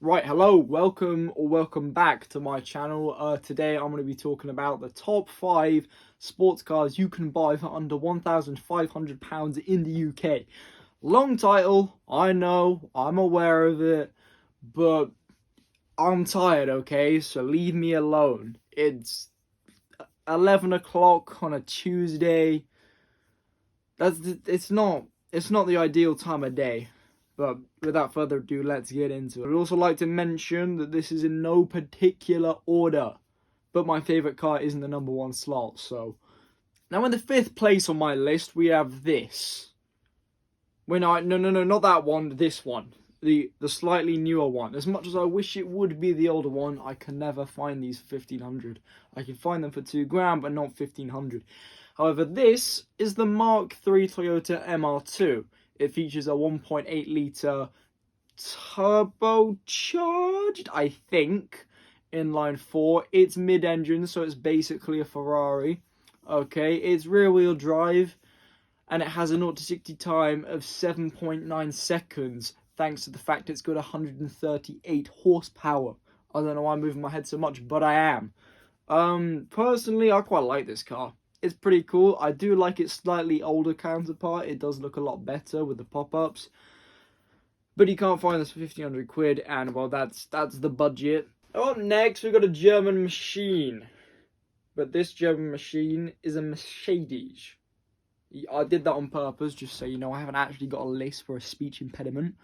Right, hello, welcome back to my channel. Today I'm going to be talking about the top 5 sports cars you can buy for under £1,500 in the UK. Long title, I know, I'm aware of it, but I'm tired, okay? So leave me alone. It's 11 o'clock on a Tuesday. It's not the ideal time of day. But without further ado, let's get into it. I'd also like to mention that this is in no particular order, but my favourite car is in the number 1 slot. So now in the 5th place on my list, we have this. Wait, no, not that one. This one, the slightly newer one. As much as I wish it would be the older one, I can never find these for 1,500. I can find them for £2,000, but not 1,500. However, this is the Mark III Toyota MR2. It features a 1.8 litre turbocharged, I think, inline 4. It's mid-engine, so it's basically a Ferrari. Okay, it's rear-wheel drive, and it has a 0 to 60 time of 7.9 seconds, thanks to the fact it's got 138 horsepower. I don't know why I'm moving my head so much, but I am. Personally, I quite like this car. It's pretty cool. I do like its slightly older counterpart. It does look a lot better with the pop-ups. But you can't find this for 1,500 quid, and well, that's the budget. Up next, we've got a German machine. But this German machine is a Mercedes. I did that on purpose, just so you know. I haven't actually got a list for a speech impediment.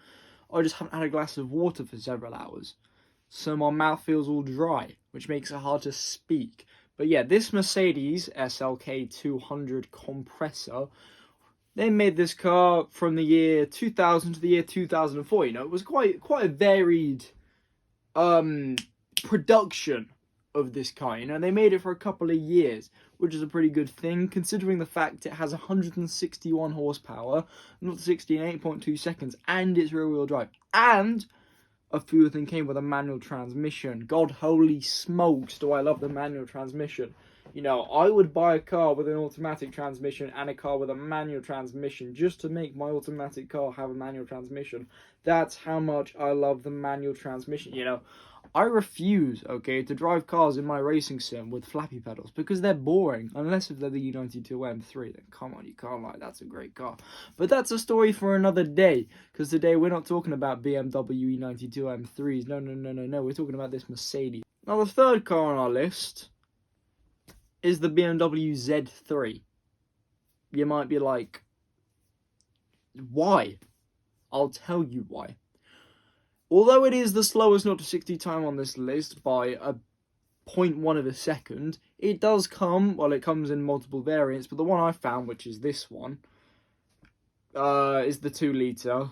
I just haven't had a glass of water for several hours. So my mouth feels all dry, which makes it hard to speak. But yeah, this Mercedes SLK 200 compressor, they made this car from the year 2000 to the year 2004. You know, it was quite a varied production of this car. You know, they made it for a couple of years, which is a pretty good thing, considering the fact it has 161 horsepower, 0 to 60 in 8.2 seconds, and it's rear-wheel drive. And a few of them came with a manual transmission. God holy smokes, do I love the manual transmission. You know, I would buy a car with an automatic transmission and a car with a manual transmission just to make my automatic car have a manual transmission. That's how much I love the manual transmission. You know, I refuse, okay, to drive cars in my racing sim with flappy pedals because they're boring. Unless if they're the U92 M3, then come on, you can't lie, that's a great car. But that's a story for another day, because today we're not talking about BMW E92 M3s. No, we're talking about this Mercedes. Now, the third car on our list is the BMW Z3. You might be like, why? I'll tell you why. Although it is the slowest 0 to 60 time on this list by a 0.1 of a second, it does come, well, it comes in multiple variants, but the one I found, which is this one, is the 2 litre.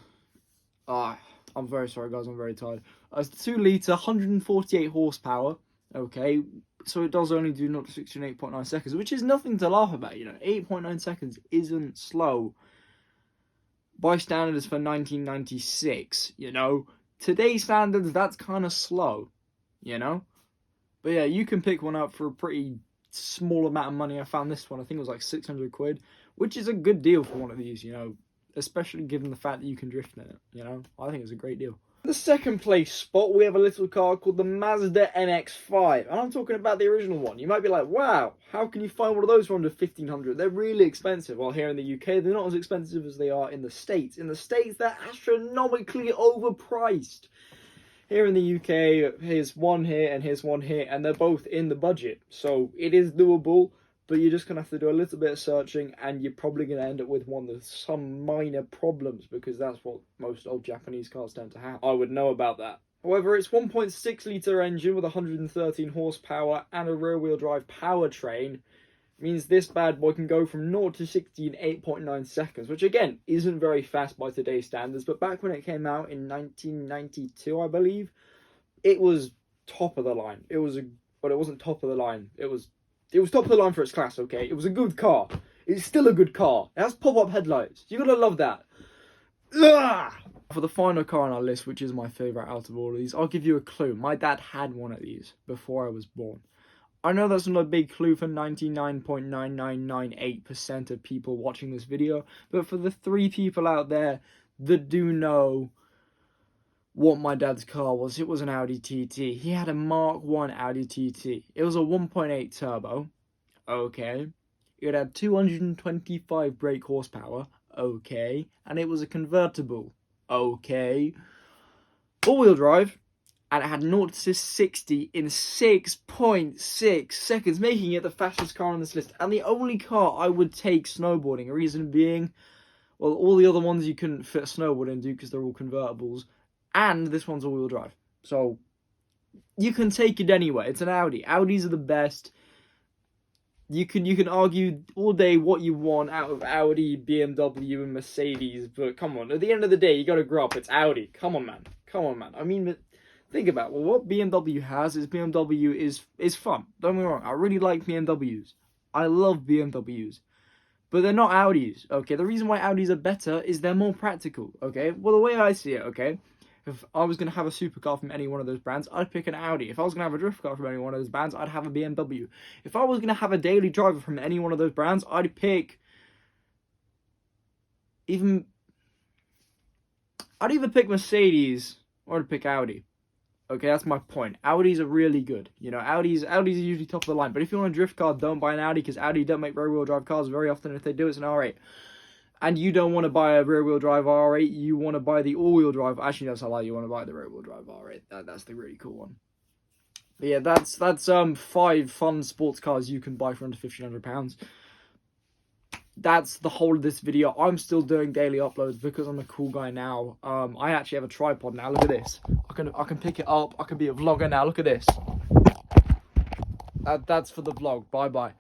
I'm very sorry, guys, I'm very tired. It's the 2 litre, 148 horsepower, okay, so it does only do 0 to 60 in 8.9 seconds, which is nothing to laugh about, you know. 8.9 seconds isn't slow by standards for 1996, you know. Today's standards, that's kind of slow, you know? But yeah, you can pick one up for a pretty small amount of money. I found this one, I think it was like 600 quid, which is a good deal for one of these, you know? Especially given the fact that you can drift in it, you know? I think it's a great deal. In the second place spot, we have a little car called the Mazda MX-5. And I'm talking about the original one. You might be like, wow, how can you find one of those for under 1,500? They're really expensive. Well, here in the UK, they're not as expensive as they are in the States. In the States, they're astronomically overpriced. Here in the UK, here's one here and here's one here, and they're both in the budget. So it is doable, but you're just going to have to do a little bit of searching, and you're probably going to end up with one with some minor problems, because that's what most old Japanese cars tend to have. I would know about that. However, it's 1.6 litre engine with 113 horsepower and a rear-wheel drive powertrain means this bad boy can go from 0 to 60 in 8.9 seconds, which again isn't very fast by today's standards, but back when it came out in 1992, I believe, it was top of the line. It wasn't top of the line. It was top of the line for its class, okay? It was a good car. It's still a good car. It has pop-up headlights. You gotta love that. Ugh! For the final car on our list, which is my favourite out of all of these, I'll give you a clue. My dad had one of these before I was born. I know that's not a big clue for 99.9998% of people watching this video, but for the 3 people out there that do know what my dad's car was. It was an Audi TT. He had a Mark 1 Audi TT. It was a 1.8 turbo. Okay. It had 225 brake horsepower. Okay. And it was a convertible. Okay. All-wheel drive. And it had 0 to 60 in 6.6 seconds, making it the fastest car on this list. And the only car I would take snowboarding. Reason being, well, all the other ones you couldn't fit a snowboard into because they're all convertibles. And this one's all-wheel drive. So, you can take it anyway. It's an Audi. Audis are the best. You can argue all day what you want out of Audi, BMW, and Mercedes. But come on, at the end of the day, you got to grow up. It's Audi. Come on, man. Come on, man. I mean, think about it. Well, what BMW has is BMW is fun. Don't get me wrong. I really like BMWs. I love BMWs. But they're not Audis, okay? The reason why Audis are better is they're more practical, okay? Well, the way I see it, okay? If I was going to have a supercar from any one of those brands, I'd pick an Audi. If I was going to have a drift car from any one of those brands, I'd have a BMW. If I was going to have a daily driver from any one of those brands, I'd pick... I'd either pick Mercedes or I'd pick Audi. Okay, that's my point. Audis are really good. You know, Audis are usually top of the line. But if you want a drift car, don't buy an Audi, because Audi don't make rear-wheel drive cars very often. If they do, it's an R8. And you don't want to buy a rear-wheel drive R8. You want to buy the all-wheel drive. Actually, that's a lie. You want to buy the rear-wheel drive R8. That's the really cool one. But yeah, that's 5 fun sports cars you can buy for under £1,500. That's the whole of this video. I'm still doing daily uploads because I'm a cool guy now. I actually have a tripod now. Look at this. I can pick it up. I can be a vlogger now. Look at this. That's for the vlog. Bye bye.